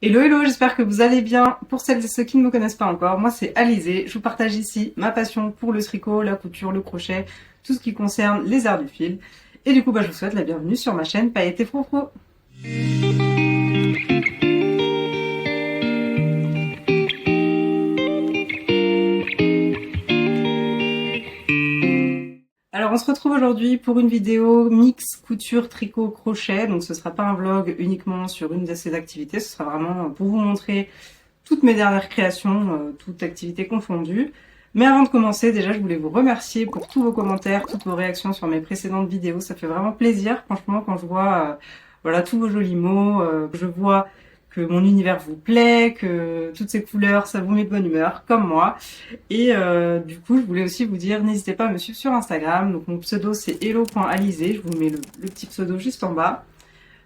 Hello hello, j'espère que vous allez bien. Pour celles et ceux qui ne me connaissent pas encore, moi c'est Alizée. Je vous partage ici ma passion pour le tricot, la couture, le crochet, tout ce qui concerne les arts du fil. Et du coup, je vous souhaite la bienvenue sur ma chaîne Paillettes et Froufrou. Alors on se retrouve aujourd'hui pour une vidéo mix couture, tricot, crochet. Donc ce sera pas un vlog uniquement sur une de ces activités, ce sera vraiment pour vous montrer toutes mes dernières créations, toutes activités confondues. Mais avant de commencer, déjà, je voulais vous remercier pour tous vos commentaires, toutes vos réactions sur mes précédentes vidéos. Ça fait vraiment plaisir, franchement, quand je vois voilà, tous vos jolis mots, que je vois que mon univers vous plaît, que toutes ces couleurs, ça vous met de bonne humeur, comme moi. Et du coup, je voulais aussi vous dire, n'hésitez pas à me suivre sur Instagram. Donc mon pseudo, c'est hello.alizée. Je vous mets le petit pseudo juste en bas.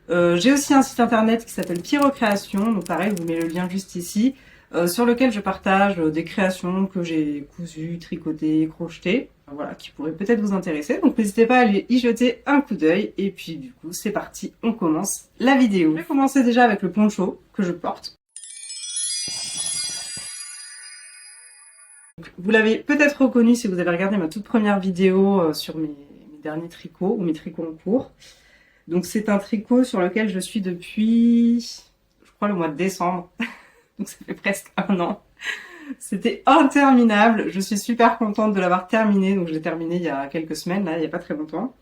J'ai aussi un site internet qui s'appelle Pyrocréation, donc pareil, je vous mets le lien juste ici, sur lequel je partage des créations que j'ai cousues, tricotées, crochetées, voilà, qui pourraient peut-être vous intéresser. Donc n'hésitez pas à aller y jeter un coup d'œil. Et puis du coup, c'est parti, on commence la vidéo. Je vais commencer déjà avec le poncho que je porte. Donc, vous l'avez peut-être reconnu si vous avez regardé ma toute première vidéo sur mes derniers tricots ou mes tricots en cours. Donc c'est un tricot sur lequel je suis depuis, je crois, le mois de décembre. Donc ça fait presque un an. C'était interminable. Je suis super contente de l'avoir terminé. Donc je l'ai terminé il y a quelques semaines, là, il n'y a pas très longtemps.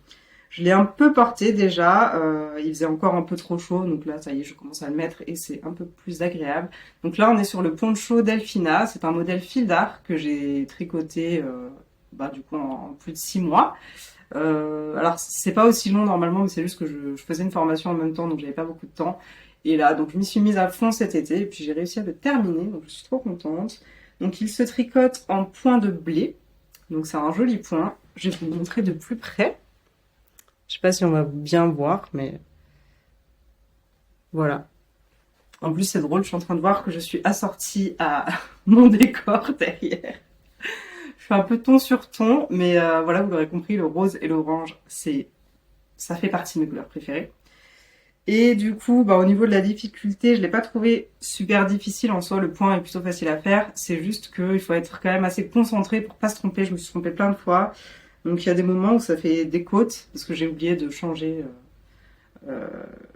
Je l'ai un peu porté déjà. Il faisait encore un peu trop chaud. Donc là, ça y est, je commence à le mettre et c'est un peu plus agréable. Donc là, on est sur le poncho Delphina. C'est un modèle fil d'art que j'ai tricoté du coup en plus de 6 mois. Alors c'est pas aussi long normalement, mais c'est juste que je faisais une formation en même temps, donc j'avais pas beaucoup de temps. Et là, donc je m'y suis mise à fond cet été, et puis j'ai réussi à le terminer, donc je suis trop contente. Donc il se tricote en point de blé, donc c'est un joli point. Je vais vous le montrer de plus près. Je sais pas si on va bien voir, mais voilà. En plus c'est drôle, je suis en train de voir que je suis assortie à mon décor derrière. Je fais un peu ton sur ton, mais voilà, vous l'aurez compris, le rose et l'orange, ça fait partie de mes couleurs préférées. Et du coup, au niveau de la difficulté, je l'ai pas trouvé super difficile en soi. Le point est plutôt facile à faire. C'est juste qu'il faut être quand même assez concentré pour pas se tromper. Je me suis trompée plein de fois. Donc il y a des moments où ça fait des côtes parce que j'ai oublié de changer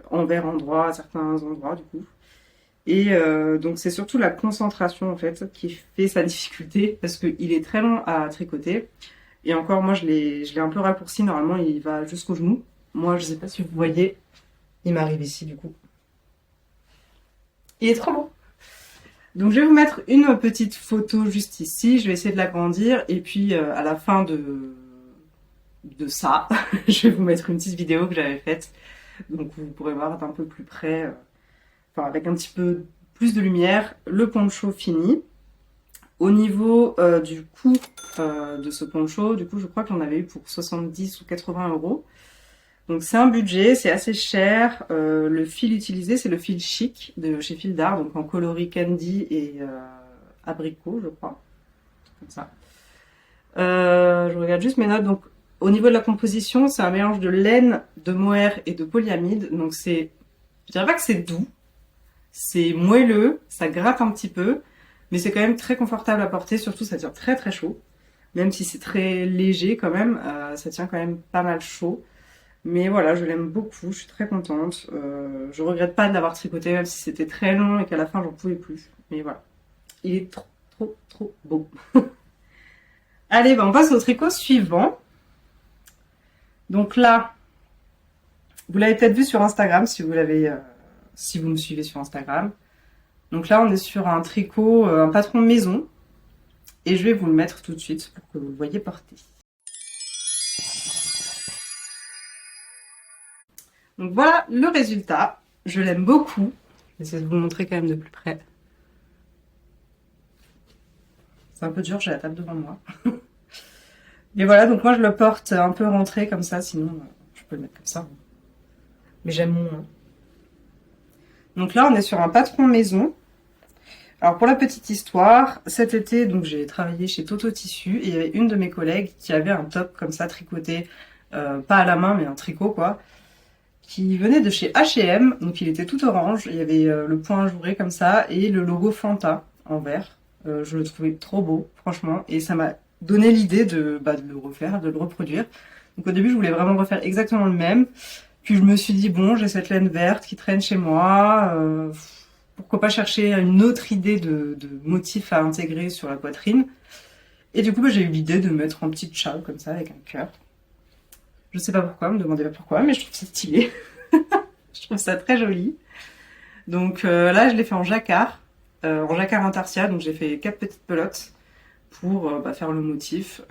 envers endroit à certains endroits du coup. Et donc c'est surtout la concentration en fait qui fait sa difficulté parce qu'il est très long à tricoter. Et encore, moi je l'ai un peu raccourci. Normalement, il va jusqu'au genou. Moi, je sais pas si vous voyez. Il m'arrive ici du coup. Il est trop beau. Donc je vais vous mettre une petite photo juste ici. Je vais essayer de l'agrandir. Et puis à la fin de ça, je vais vous mettre une petite vidéo que j'avais faite. Donc vous pourrez voir d'un peu plus près, enfin avec un petit peu plus de lumière, le poncho fini. Au niveau du coût de ce poncho, du coup je crois que j'en avais eu pour 70 ou 80 euros. Donc c'est un budget, c'est assez cher. Le fil utilisé, c'est le fil chic de chez Fil d'Art, donc en coloris candy et abricot, je crois. Comme ça. Je regarde juste mes notes. Donc au niveau de la composition, c'est un mélange de laine, de mohair et de polyamide. Donc je dirais pas que c'est doux, c'est moelleux, ça gratte un petit peu, mais c'est quand même très confortable à porter. Surtout, ça tient très très chaud. Même si c'est très léger quand même, ça tient quand même pas mal chaud. Mais voilà, je l'aime beaucoup, je suis très contente. Je regrette pas de l'avoir tricoté, même si c'était très long et qu'à la fin j'en pouvais plus. Mais voilà, il est trop, trop, trop beau. Allez, on passe au tricot suivant. Donc là, vous l'avez peut-être vu sur Instagram si si vous me suivez sur Instagram. Donc là, on est sur un tricot, un patron maison. Et je vais vous le mettre tout de suite pour que vous le voyez porter. Donc voilà le résultat. Je l'aime beaucoup. Je vais essayer de vous le montrer quand même de plus près. C'est un peu dur, j'ai la table devant moi. Et voilà, donc moi je le porte un peu rentré comme ça, sinon je peux le mettre comme ça. Mais j'aime moins. Donc là on est sur un patron maison. Alors pour la petite histoire, cet été donc j'ai travaillé chez Toto Tissu et il y avait une de mes collègues qui avait un top comme ça tricoté, pas à la main mais un tricot quoi. qui venait de chez H&M, donc il était tout orange, il y avait le point ajouré comme ça, et le logo Fanta en vert. Je le trouvais trop beau, franchement, et ça m'a donné l'idée de le refaire, de le reproduire. Donc au début, je voulais vraiment refaire exactement le même, puis je me suis dit, bon, j'ai cette laine verte qui traîne chez moi, pourquoi pas chercher une autre idée de motif à intégrer sur la poitrine. Et du coup, j'ai eu l'idée de mettre un petit châle comme ça, avec un cœur. Je sais pas pourquoi, me demandez pas pourquoi, mais je trouve ça stylé. Je trouve ça très joli. Donc là, je l'ai fait en jacquard intarsia, donc j'ai fait 4 petites pelotes pour faire le motif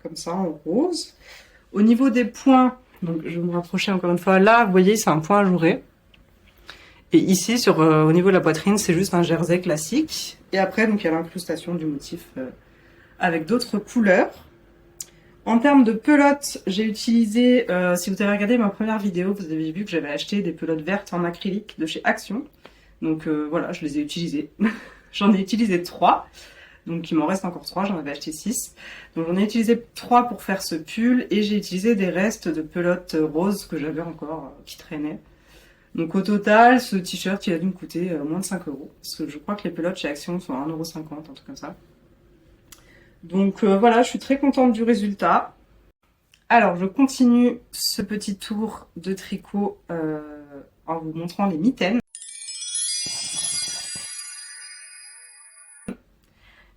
comme ça en rose. Au niveau des points, donc je vais me rapprocher encore une fois. Là, vous voyez, c'est un point ajouré. Et ici, au niveau de la poitrine, c'est juste un jersey classique. Et après, donc il y a l'incrustation du motif avec d'autres couleurs. En termes de pelotes, j'ai utilisé, si vous avez regardé ma première vidéo, vous avez vu que j'avais acheté des pelotes vertes en acrylique de chez Action. Donc voilà, je les ai utilisées. J'en ai utilisé 3. Donc il m'en reste encore 3, j'en avais acheté 6. Donc j'en ai utilisé 3 pour faire ce pull et j'ai utilisé des restes de pelotes roses que j'avais encore qui traînaient. Donc au total, ce t-shirt il a dû me coûter moins de 5 euros. Parce que je crois que les pelotes chez Action sont à 1,50 €, un truc comme ça. Donc voilà, je suis très contente du résultat. Alors je continue ce petit tour de tricot en vous montrant les mitaines.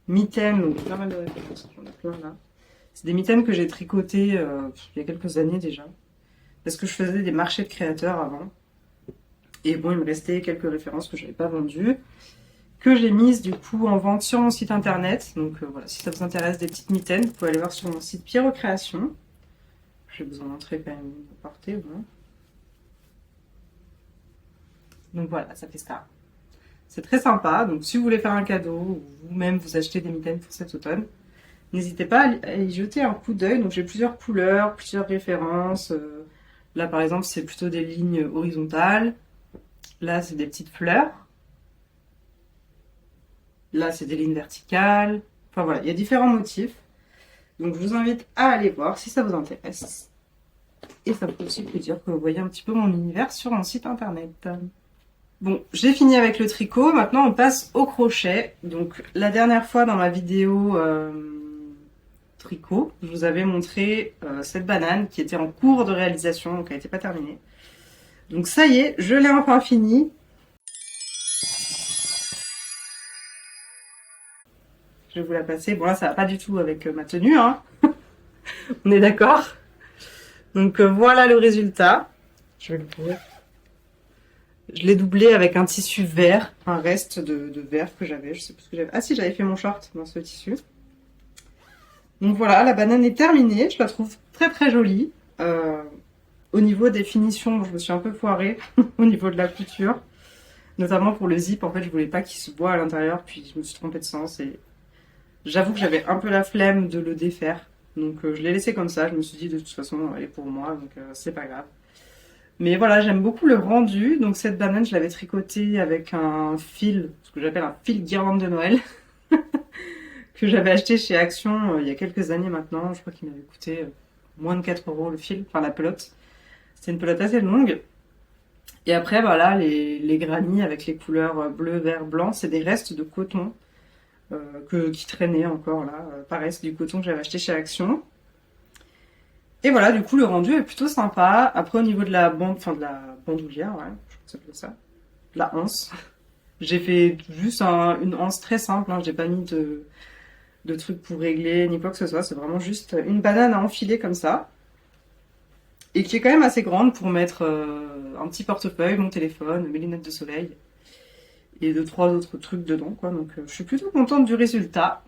Mitaines, donc pas mal de références, j'en ai plein là. C'est des mitaines que j'ai tricotées il y a quelques années déjà. Parce que je faisais des marchés de créateurs avant. Et bon, il me restait quelques références que je n'avais pas vendues. Que j'ai mises du coup en vente sur mon site internet. Donc voilà, si ça vous intéresse des petites mitaines, vous pouvez aller voir sur mon site Pierrot Création. Je vais vous en montrer quand même une portée au moins. Donc voilà, ça fait ça. C'est très sympa. Donc si vous voulez faire un cadeau ou vous-même vous achetez des mitaines pour cet automne, n'hésitez pas à y jeter un coup d'œil. Donc j'ai plusieurs couleurs, plusieurs références. Là par exemple, c'est plutôt des lignes horizontales. Là, c'est des petites fleurs. Là, c'est des lignes verticales. Enfin voilà, il y a différents motifs. Donc je vous invite à aller voir si ça vous intéresse. Et ça peut aussi vous dire que vous voyez un petit peu mon univers sur mon site internet. Bon, j'ai fini avec le tricot. Maintenant, on passe au crochet. Donc la dernière fois dans ma vidéo tricot, je vous avais montré cette banane qui était en cours de réalisation, donc elle n'était pas terminée. Donc ça y est, je l'ai enfin fini. Je vais vous la passer. Bon là, ça va pas du tout avec ma tenue, hein. On est d'accord. Donc voilà le résultat. Je vais le trouver. Je l'ai doublé avec un tissu vert, un reste de vert que j'avais. Je sais plus ce que j'avais. Ah si, j'avais fait mon short dans ce tissu. Donc voilà, la banane est terminée. Je la trouve très très jolie. Au niveau des finitions, je me suis un peu foirée au niveau de la couture. Notamment pour le zip, en fait, je voulais pas qu'il se voit à l'intérieur, puis je me suis trompée de sens et j'avoue que j'avais un peu la flemme de le défaire. Donc je l'ai laissé comme ça, je me suis dit de toute façon elle est pour moi, donc c'est pas grave. Mais voilà, j'aime beaucoup le rendu. Donc cette banane, je l'avais tricotée avec un fil, ce que j'appelle un fil guirlande de Noël, que j'avais acheté chez Action il y a quelques années maintenant. Je crois qu'il m'avait coûté moins de 4 euros le fil, enfin la pelote. C'était une pelote assez longue. Et après, voilà, les granits avec les couleurs bleu, vert, blanc, c'est des restes de coton qui traînaient encore là. Pareil, c'est du coton que j'avais acheté chez Action. Et voilà, du coup, le rendu est plutôt sympa. Après, au niveau de la bande, enfin de la bandoulière, ouais, je crois que ça s'appelle ça. De la anse. J'ai fait juste une anse très simple, hein. J'ai pas mis de trucs pour régler, ni quoi que ce soit. C'est vraiment juste une banane à enfiler comme ça. Et qui est quand même assez grande pour mettre un petit portefeuille, mon téléphone, mes lunettes de soleil. Et 2-3 autres trucs dedans, quoi. Donc, je suis plutôt contente du résultat.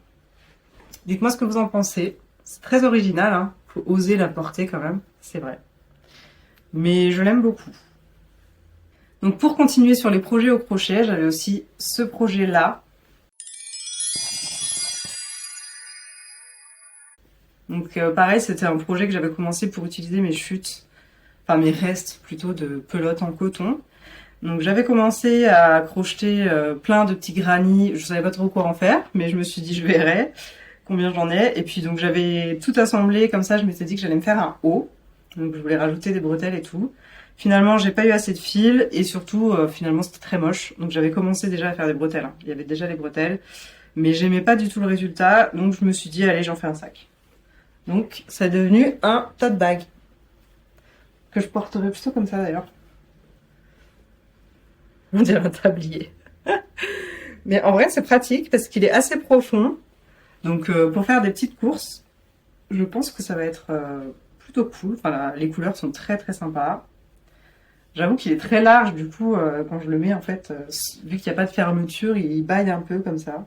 Dites-moi ce que vous en pensez. C'est très original, hein. Faut oser la porter quand même, c'est vrai. Mais je l'aime beaucoup. Donc pour continuer sur les projets au crochet, j'avais aussi ce projet-là. Donc pareil, c'était un projet que j'avais commencé pour utiliser mes chutes, enfin mes restes plutôt de pelote en coton. Donc j'avais commencé à crocheter plein de petits granits, je savais pas trop quoi en faire, mais je me suis dit je verrai combien j'en ai. Et puis donc j'avais tout assemblé comme ça, je m'étais dit que j'allais me faire un haut. Donc je voulais rajouter des bretelles et tout. Finalement, j'ai pas eu assez de fil et surtout, finalement, c'était très moche. Donc j'avais commencé déjà à faire des bretelles, hein. Il y avait déjà les bretelles, mais j'aimais pas du tout le résultat. Donc je me suis dit, allez, j'en fais un sac. Donc ça est devenu un tote bag que je porterai plutôt comme ça d'ailleurs. On dirait un tablier. Mais en vrai, c'est pratique parce qu'il est assez profond. Donc pour faire des petites courses, je pense que ça va être plutôt cool. Enfin, les couleurs sont très très sympas. J'avoue qu'il est très large, du coup, quand je le mets, en fait, vu qu'il n'y a pas de fermeture, il baille un peu comme ça.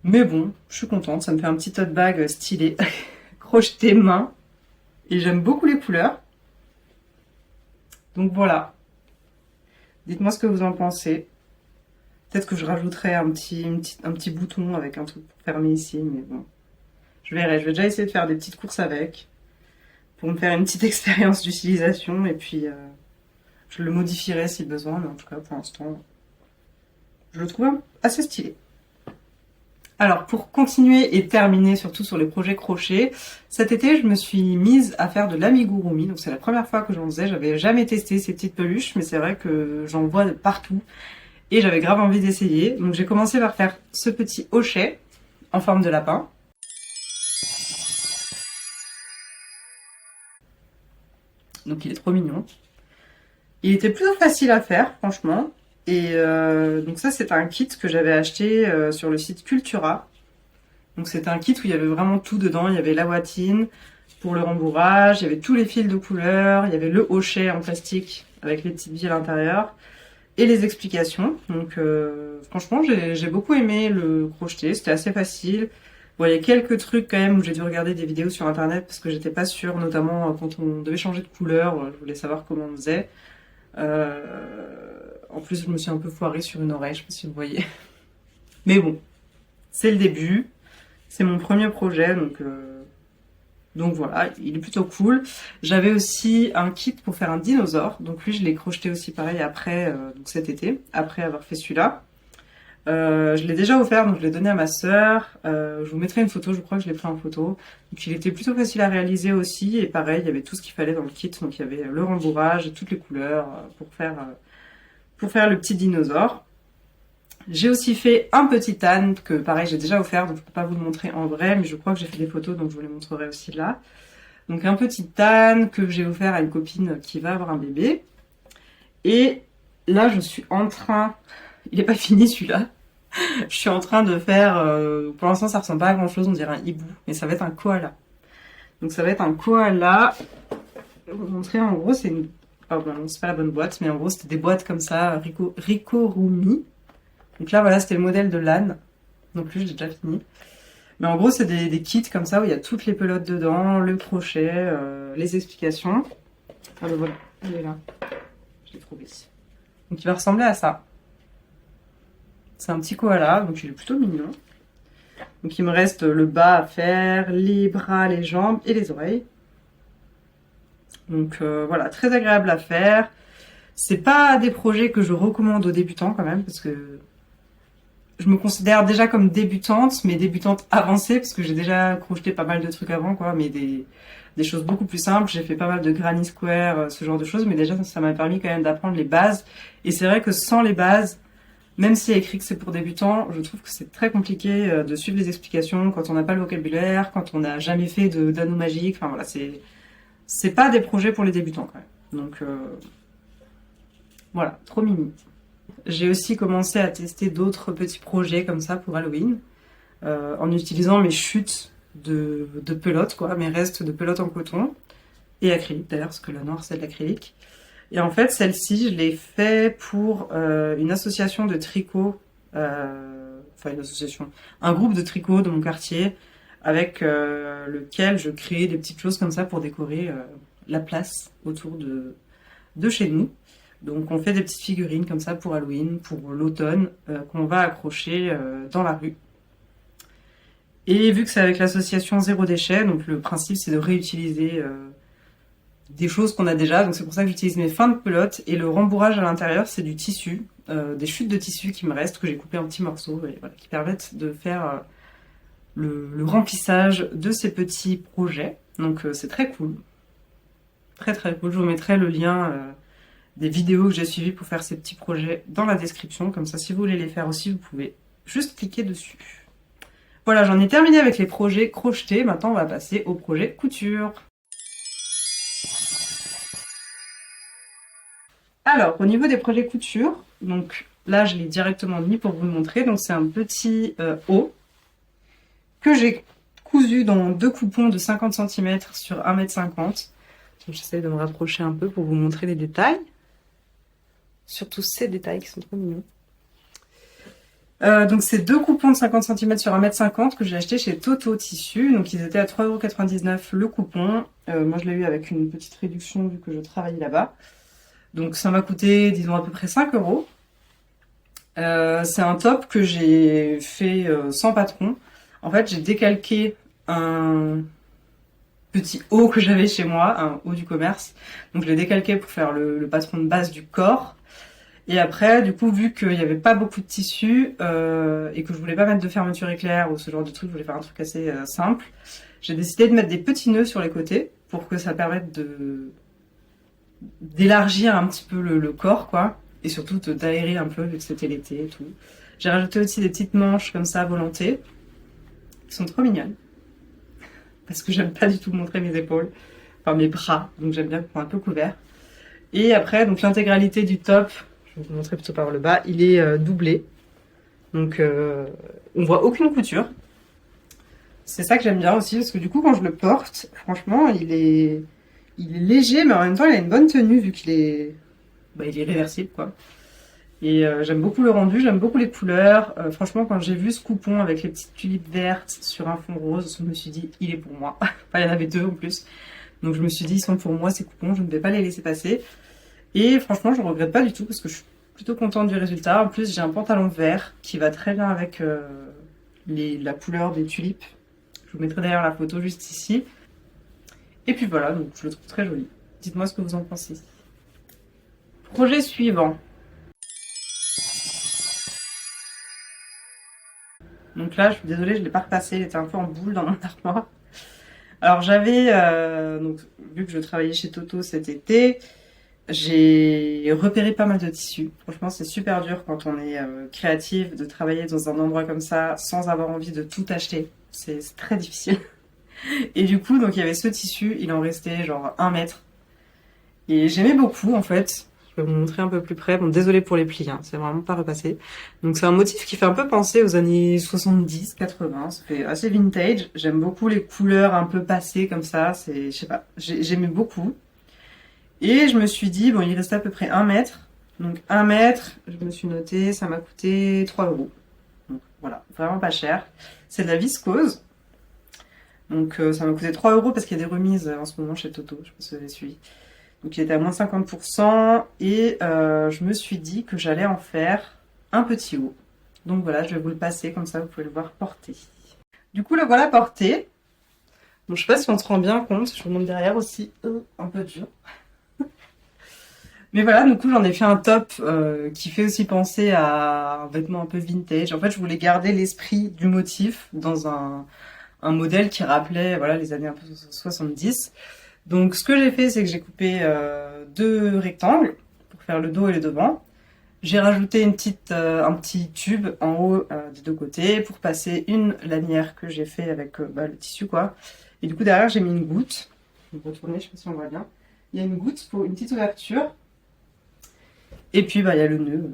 Mais bon, je suis contente, ça me fait un petit tote bag stylé, crocheté main. Et j'aime beaucoup les couleurs. Donc voilà. Dites-moi ce que vous en pensez. Peut-être que je rajouterai un petit bouton avec un truc pour fermer ici, mais bon. Je verrai, je vais déjà essayer de faire des petites courses avec, pour me faire une petite expérience d'utilisation, et puis je le modifierai si besoin, mais en tout cas, pour l'instant, je le trouve assez stylé. Alors, pour continuer et terminer surtout sur les projets crochets, cet été, je me suis mise à faire de l'amigurumi. Donc, c'est la première fois que j'en faisais. J'avais jamais testé ces petites peluches, mais c'est vrai que j'en vois de partout. Et j'avais grave envie d'essayer. Donc, j'ai commencé par faire ce petit hochet en forme de lapin. Donc, il est trop mignon. Il était plutôt facile à faire, franchement. Et donc ça, c'est un kit que j'avais acheté sur le site Cultura. Donc c'était un kit où il y avait vraiment tout dedans. Il y avait la watine pour le rembourrage, il y avait tous les fils de couleur, il y avait le hochet en plastique avec les petites billes à l'intérieur et les explications. Donc franchement, j'ai beaucoup aimé le crocheter. C'était assez facile. Bon, il y a quelques trucs quand même où j'ai dû regarder des vidéos sur internet parce que j'étais pas sûre, notamment quand on devait changer de couleur. Je voulais savoir comment on faisait. En plus, je me suis un peu foirée sur une oreille, je sais pas si vous voyez. Mais bon, c'est le début. C'est mon premier projet, donc voilà, il est plutôt cool. J'avais aussi un kit pour faire un dinosaure. Donc lui, je l'ai crocheté aussi pareil après, donc cet été, après avoir fait celui-là. Je l'ai déjà offert, donc je l'ai donné à ma sœur. Je vous mettrai une photo, je crois que je l'ai pris en photo. Donc il était plutôt facile à réaliser aussi. Et pareil, il y avait tout ce qu'il fallait dans le kit. Donc il y avait le rembourrage et toutes les couleurs pour faire le petit dinosaure. J'ai aussi fait un petit âne que pareil j'ai déjà offert, donc je peux pas vous le montrer en vrai, mais je crois que j'ai fait des photos, donc je vous les montrerai aussi là. Donc un petit âne que j'ai offert à une copine qui va avoir un bébé. Et là je suis en train, il est pas fini celui-là, je suis en train de faire, pour l'instant ça ressemble pas à grand chose, on dirait un hibou, mais ça va être un koala. Donc ça va être un koala, je vais vous montrer, en gros c'est une... Oh ben non, c'est pas la bonne boîte, mais en gros c'était des boîtes comme ça, Rikorumi. Donc là, voilà, c'était le modèle de l'âne. Non plus, j'ai déjà fini. Mais en gros, c'est des kits comme ça où il y a toutes les pelotes dedans, le crochet, les explications. Ah ben voilà, il est là. Je l'ai trouvé. Donc il va ressembler à ça. C'est un petit koala, donc il est plutôt mignon. Donc il me reste le bas à faire, les bras, les jambes et les oreilles. Donc voilà, très agréable à faire. C'est pas des projets que je recommande aux débutants quand même, parce que je me considère déjà comme débutante, mais débutante avancée, parce que j'ai déjà crocheté pas mal de trucs avant, quoi, mais des choses beaucoup plus simples. J'ai fait pas mal de granny square, ce genre de choses, mais déjà ça m'a permis quand même d'apprendre les bases. Et c'est vrai que sans les bases, même s'il y a écrit que c'est pour débutants, je trouve que c'est très compliqué de suivre les explications quand on n'a pas le vocabulaire, quand on n'a jamais fait d'anneaux magiques. Enfin voilà, c'est pas des projets pour les débutants quand même. Donc voilà, trop mimi. J'ai aussi commencé à tester d'autres petits projets comme ça pour Halloween, en utilisant mes chutes de pelote, quoi, mes restes de pelote en coton et acrylique d'ailleurs, parce que la noire c'est de l'acrylique. Et en fait, celle-ci, je l'ai fait pour une association de tricot, enfin une association, un groupe de tricot de mon quartier, avec lequel je créais des petites choses comme ça pour décorer la place autour de chez nous. Donc on fait des petites figurines comme ça pour Halloween, pour l'automne, qu'on va accrocher dans la rue. Et vu que c'est avec l'association Zéro Déchet, donc le principe c'est de réutiliser des choses qu'on a déjà. Donc c'est pour ça que j'utilise mes fins de pelote. Et le rembourrage à l'intérieur c'est du tissu, des chutes de tissu qui me restent, que j'ai coupées en petits morceaux, et voilà, qui permettent de faire le remplissage de ces petits projets. Donc c'est très cool. très très cool. Je vous mettrai le lien des vidéos que j'ai suivies pour faire ces petits projets dans la description. Comme ça, si vous voulez les faire aussi, vous pouvez juste cliquer dessus. Voilà, j'en ai terminé avec les projets crochetés. Maintenant, on va passer au projet couture. Alors, au niveau des projets couture, donc là, je l'ai directement mis pour vous le montrer. Donc, c'est un petit haut que j'ai cousu dans 2 coupons de 50 cm sur 1,50 m. Donc, j'essaie de me rapprocher un peu pour vous montrer les détails. Surtout ces détails qui sont trop mignons. Donc, c'est 2 coupons de 50 cm sur 1,50 m que j'ai acheté chez Toto Tissu. Donc, ils étaient à 3,99 € le coupon. Moi, je l'ai eu avec une petite réduction vu que je travaillais là-bas. Donc, ça m'a coûté, disons, à peu près 5 €. C'est un top que j'ai fait sans patron. En fait, j'ai décalqué un petit haut que j'avais chez moi, un haut du commerce. Donc, je l'ai décalqué pour faire le patron de base du corps. Et après, du coup, vu qu'il n'y avait pas beaucoup de tissu et que je voulais pas mettre de fermeture éclair ou ce genre de truc, je voulais faire un truc assez simple, j'ai décidé de mettre des petits nœuds sur les côtés pour que ça permette d'élargir un petit peu le corps, quoi. Et surtout d'aérer un peu vu que c'était l'été et tout. J'ai rajouté aussi des petites manches comme ça à volonté, qui sont trop mignonnes. Parce que j'aime pas du tout montrer mes épaules, enfin mes bras, donc j'aime bien qu'on soit un peu couvert. Et après, donc l'intégralité du top, je vais vous montrer plutôt par le bas, il est doublé. Donc on voit aucune couture. C'est ça que j'aime bien aussi, parce que du coup quand je le porte, franchement il est léger, mais en même temps il a une bonne tenue vu qu'il est, il est réversible quoi. Et j'aime beaucoup le rendu, j'aime beaucoup les couleurs. Franchement, quand j'ai vu ce coupon avec les petites tulipes vertes sur un fond rose, je me suis dit, il est pour moi. Enfin, il y en avait 2 en plus. Donc je me suis dit, ils sont pour moi ces coupons, je ne vais pas les laisser passer. Et franchement, je ne regrette pas du tout parce que je suis plutôt contente du résultat. En plus, j'ai un pantalon vert qui va très bien avec la couleur des tulipes. Je vous mettrai d'ailleurs la photo juste ici. Et puis voilà, donc je le trouve très joli. Dites-moi ce que vous en pensez. Projet suivant. Donc là, je suis désolée, je ne l'ai pas repassé, il était un peu en boule dans mon armoire. Alors j'avais, donc vu que je travaillais chez Toto cet été, j'ai repéré pas mal de tissus. Franchement, c'est super dur quand on est créative de travailler dans un endroit comme ça sans avoir envie de tout acheter. C'est très difficile. Et du coup, donc il y avait ce tissu, il en restait genre 1 mètre. Et j'aimais beaucoup en fait. Je vais vous montrer un peu plus près. Bon, désolé pour les plis, hein, c'est vraiment pas repassé. Donc c'est un motif qui fait un peu penser aux années 70, 80. Ça fait assez vintage. J'aime beaucoup les couleurs un peu passées comme ça. C'est, je sais pas, j'aimais beaucoup. Et je me suis dit, bon, il restait à peu près 1 mètre. Donc 1 mètre, je me suis noté, ça m'a coûté 3 €. Donc voilà, vraiment pas cher. C'est de la viscose. Donc ça m'a coûté 3 € parce qu'il y a des remises en ce moment chez Toto. Je sais pas si vous avez suivi. Donc il était à moins 50% et je me suis dit que j'allais en faire un petit haut. Donc voilà, je vais vous le passer comme ça vous pouvez le voir porté. Du coup le voilà porté. Bon, je sais pas si on se rend bien compte, je vous montre derrière aussi, un peu dur. Mais voilà, du coup j'en ai fait un top qui fait aussi penser à un vêtement un peu vintage. En fait je voulais garder l'esprit du motif dans un modèle qui rappelait voilà, les années un peu 70. Donc ce que j'ai fait, c'est que j'ai coupé 2 rectangles pour faire le dos et le devant. J'ai rajouté un petit tube en haut des 2 côtés pour passer une lanière que j'ai fait avec le tissu quoi. Et du coup derrière j'ai mis une goutte. Je vais retourner, je sais pas si on voit bien. Il y a une goutte pour une petite ouverture. Et puis il y a le nœud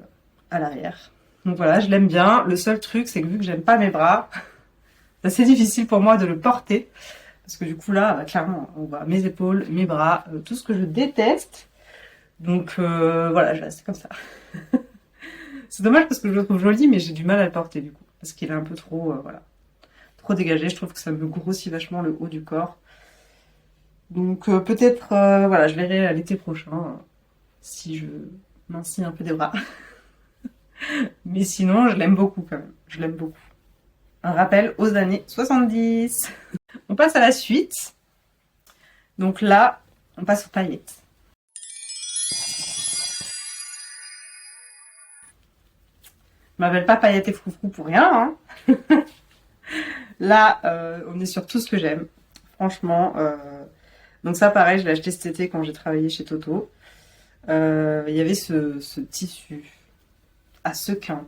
à l'arrière. Donc voilà, je l'aime bien. Le seul truc, c'est que vu que j'aime pas mes bras, c'est assez difficile pour moi de le porter. Parce que du coup là, clairement, on voit mes épaules, mes bras, tout ce que je déteste. Donc voilà, je reste comme ça. C'est dommage parce que je le trouve joli, mais j'ai du mal à le porter du coup. Parce qu'il est un peu trop, trop dégagé. Je trouve que ça me grossit vachement le haut du corps. Donc peut-être, voilà, je verrai l'été prochain si je mincis un peu des bras. Mais sinon, je l'aime beaucoup quand même. Je l'aime beaucoup. Un rappel aux années 70. On passe à la suite. Donc là, on passe aux paillettes. Je m'appelle pas paillettes et froufrou pour rien. Là, on est sur tout ce que j'aime. Franchement, Donc ça, pareil, je l'ai acheté cet été quand j'ai travaillé chez Toto. Il y avait ce tissu à sequins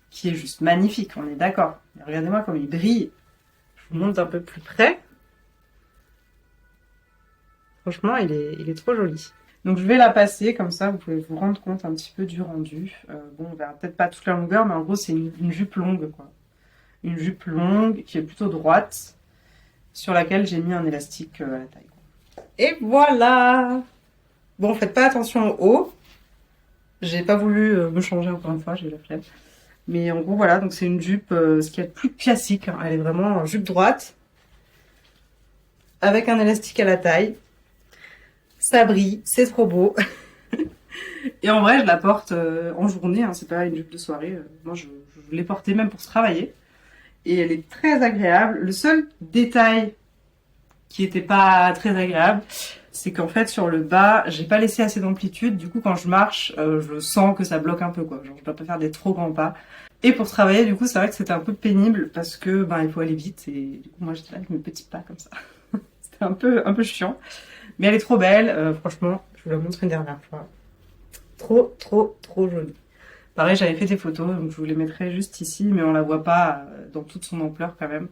qui est juste magnifique, on est d'accord. Regardez-moi comme il brille. Je vous montre d'un peu plus près. Franchement, il est trop joli. Donc je vais la passer, comme ça vous pouvez vous rendre compte un petit peu du rendu. Bon, on verra peut-être pas toute la longueur, mais en gros c'est une jupe longue, quoi. Une jupe longue qui est plutôt droite, sur laquelle j'ai mis un élastique à la taille. Et voilà! Bon, faites pas attention au haut. J'ai pas voulu me changer encore une fois, j'ai eu la flemme. Mais en gros, voilà, donc c'est une jupe, ce qu'il y a de plus classique, hein. Elle est vraiment en jupe droite, avec un élastique à la taille. Ça brille, c'est trop beau. Et en vrai, je la porte en journée, hein, c'est pas une jupe de soirée. Moi, je l'ai portée même pour se travailler. Et elle est très agréable. Le seul détail qui était pas très agréable, c'est qu'en fait, sur le bas, j'ai pas laissé assez d'amplitude. Du coup, quand je marche, je sens que ça bloque un peu, quoi. Genre, je peux pas faire des trop grands pas. Et pour travailler, du coup, c'est vrai que c'était un peu pénible parce que, ben, il faut aller vite. Et du coup, moi, j'étais là avec mes petits pas comme ça. C'était un peu chiant. Mais elle est trop belle, franchement, je vous la montre une dernière fois. Trop, trop, trop jolie. Pareil, j'avais fait des photos, donc je vous les mettrai juste ici, mais on la voit pas dans toute son ampleur quand même.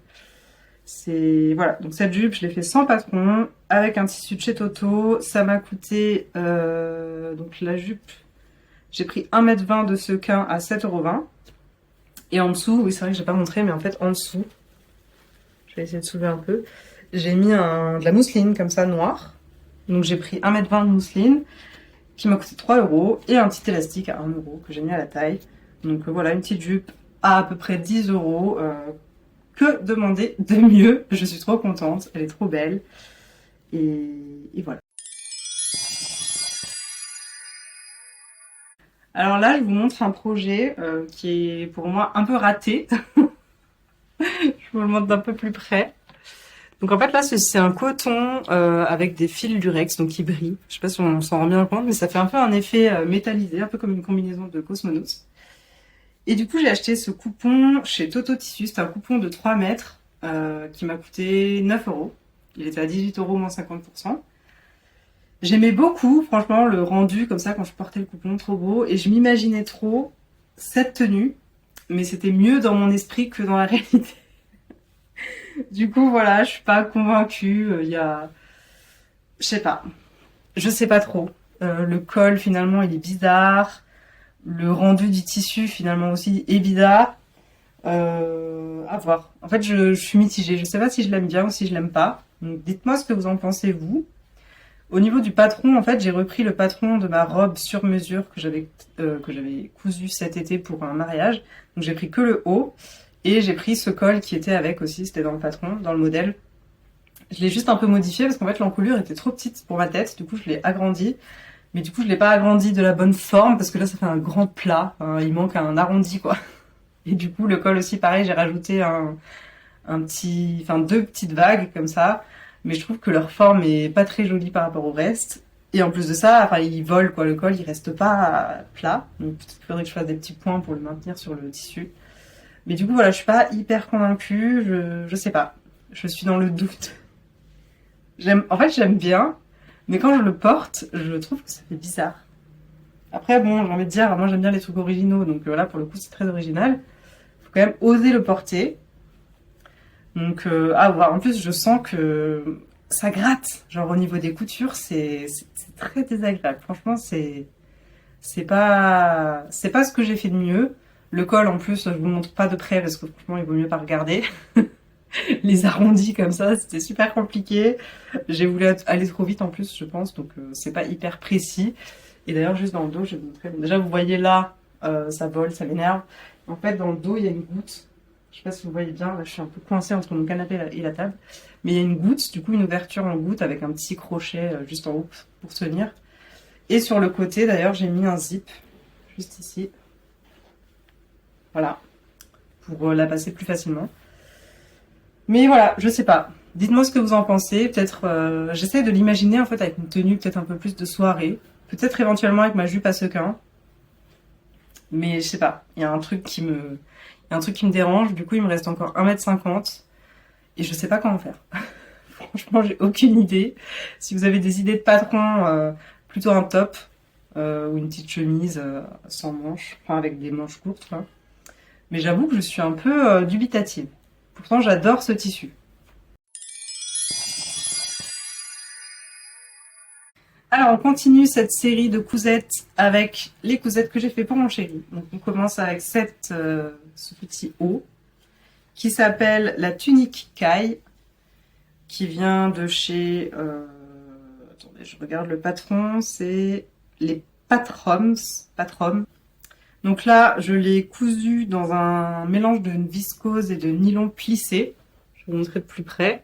C'est voilà, donc cette jupe, je l'ai fait sans patron, avec un tissu de chez Toto. Ça m'a coûté, donc la jupe, j'ai pris 1,20 m de sequin à 7,20 €. Et en dessous, oui c'est vrai que j'ai pas montré, mais en fait en dessous, je vais essayer de soulever un peu, j'ai mis de la mousseline comme ça, noire. Donc j'ai pris 1,20 m de mousseline, qui m'a coûté 3 € et un petit élastique à 1 € que j'ai mis à la taille. Donc voilà, une petite jupe à peu près 10 €. Que demander de mieux? Je suis trop contente, elle est trop belle. Et voilà. Alors là, je vous montre un projet qui est pour moi un peu raté. Je vous le montre d'un peu plus près. Donc en fait là c'est un coton avec des fils lurex donc qui brillent. Je sais pas si on s'en rend bien compte mais ça fait un peu un effet métallisé, un peu comme une combinaison de Cosmonauts. Et du coup j'ai acheté ce coupon chez Toto Tissu, c'est un coupon de 3 mètres qui m'a coûté 9 €. Il était à 18 € moins 50%. J'aimais beaucoup franchement le rendu comme ça quand je portais le coupon, trop beau. Et je m'imaginais trop cette tenue, mais c'était mieux dans mon esprit que dans la réalité. Du coup, voilà, je suis pas convaincue. Il y a, je sais pas trop. Le col finalement, il est bizarre. Le rendu du tissu finalement aussi est bizarre. À voir. En fait, je suis mitigée. Je sais pas si je l'aime bien ou si je l'aime pas. Donc, dites-moi ce que vous en pensez vous. Au niveau du patron, en fait, j'ai repris le patron de ma robe sur mesure que j'avais cousu cet été pour un mariage. Donc, j'ai pris que le haut. Et j'ai pris ce col qui était avec aussi, c'était dans le patron, dans le modèle. Je l'ai juste un peu modifié parce qu'en fait l'encolure était trop petite pour ma tête, du coup je l'ai agrandi. Mais du coup je l'ai pas agrandi de la bonne forme parce que là ça fait un grand plat, hein, il manque un arrondi quoi. Et du coup le col aussi pareil, j'ai rajouté deux petites vagues comme ça. Mais je trouve que leur forme est pas très jolie par rapport au reste. Et en plus de ça, enfin il vole quoi, le col il reste pas plat. Donc peut-être qu'il faudrait que je fasse des petits points pour le maintenir sur le tissu. Mais du coup, voilà, je suis pas hyper convaincue, je sais pas. Je suis dans le doute. En fait, j'aime bien, mais quand je le porte, je trouve que ça fait bizarre. Après, bon, j'ai envie de dire, moi j'aime bien les trucs originaux, donc voilà, pour le coup, c'est très original. Faut quand même oser le porter. Donc, à voir. En plus, je sens que ça gratte. Genre, au niveau des coutures, c'est très désagréable. Franchement, c'est pas ce que j'ai fait de mieux. Le col, en plus, je vous le montre pas de près parce que franchement, il vaut mieux pas regarder. Les arrondis comme ça, c'était super compliqué. J'ai voulu aller trop vite en plus, je pense, donc c'est pas hyper précis. Et d'ailleurs, juste dans le dos, je vais vous montrer. Déjà, vous voyez là, ça vole, ça m'énerve. En fait, dans le dos, il y a une goutte. Je sais pas si vous voyez bien, là, je suis un peu coincée entre mon canapé et la table. Mais il y a une goutte, du coup, une ouverture en goutte avec un petit crochet juste en haut pour tenir. Et sur le côté, d'ailleurs, j'ai mis un zip, juste ici. Voilà, pour la passer plus facilement. Mais voilà, je sais pas. Dites-moi ce que vous en pensez. Peut-être, j'essaie de l'imaginer en fait avec une tenue peut-être un peu plus de soirée. Peut-être éventuellement avec ma jupe à sequins. Mais je sais pas. Il y a un truc qui me dérange. Du coup, il me reste encore 1,50 m. Et je sais pas comment faire. Franchement, j'ai aucune idée. Si vous avez des idées de patron, plutôt un top ou une petite chemise sans manches, enfin avec des manches courtes, quoi. Mais j'avoue que je suis un peu dubitative. Pourtant, j'adore ce tissu. Alors, on continue cette série de cousettes avec les cousettes que j'ai fait pour mon chéri. Donc, on commence avec ce petit haut qui s'appelle la tunique caille, qui vient de chez... attendez, je regarde le patron, c'est les Patroms. Donc là, je l'ai cousu dans un mélange de viscose et de nylon plissé. Je vais vous montrer de plus près.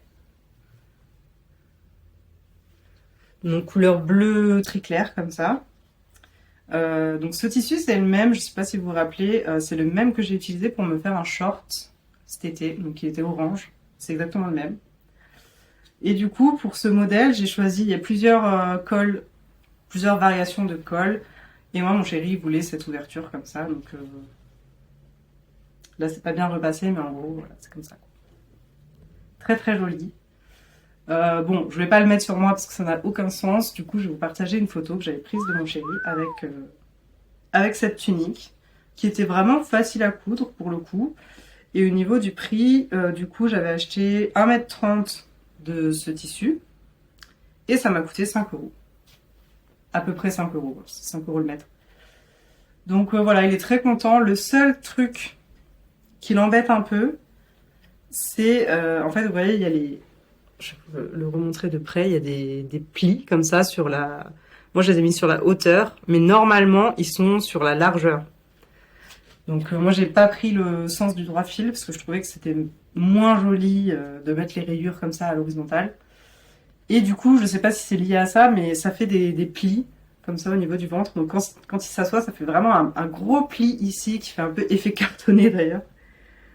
Donc couleur bleu très clair comme ça. Donc ce tissu c'est le même, je sais pas si vous vous rappelez, c'est le même que j'ai utilisé pour me faire un short cet été, donc il était orange, c'est exactement le même. Et du coup pour ce modèle j'ai choisi, il y a plusieurs cols, plusieurs variations de cols, et moi mon chéri voulait cette ouverture comme ça, donc là c'est pas bien repassé mais en gros voilà, c'est comme ça. Très très joli. Bon, je vais pas le mettre sur moi parce que ça n'a aucun sens. Du coup, je vais vous partager une photo que j'avais prise de mon chéri avec cette tunique qui était vraiment facile à coudre pour le coup. Et au niveau du prix, du coup, j'avais acheté 1,30 m de ce tissu et ça m'a coûté 5 €. À peu près 5 €, c'est 5 € le mètre. Donc voilà, il est très content. Le seul truc qui l'embête un peu, c'est en fait, vous voyez, il y a les... Je peux le remontrer de près, il y a des plis comme ça sur la... Moi, je les ai mis sur la hauteur, mais normalement, ils sont sur la largeur. Donc, moi, j'ai pas pris le sens du droit fil parce que je trouvais que c'était moins joli de mettre les rayures comme ça à l'horizontale. Et du coup, je sais pas si c'est lié à ça, mais ça fait des plis comme ça au niveau du ventre. Donc, quand il s'assoit, ça fait vraiment un gros pli ici qui fait un peu effet cartonné d'ailleurs.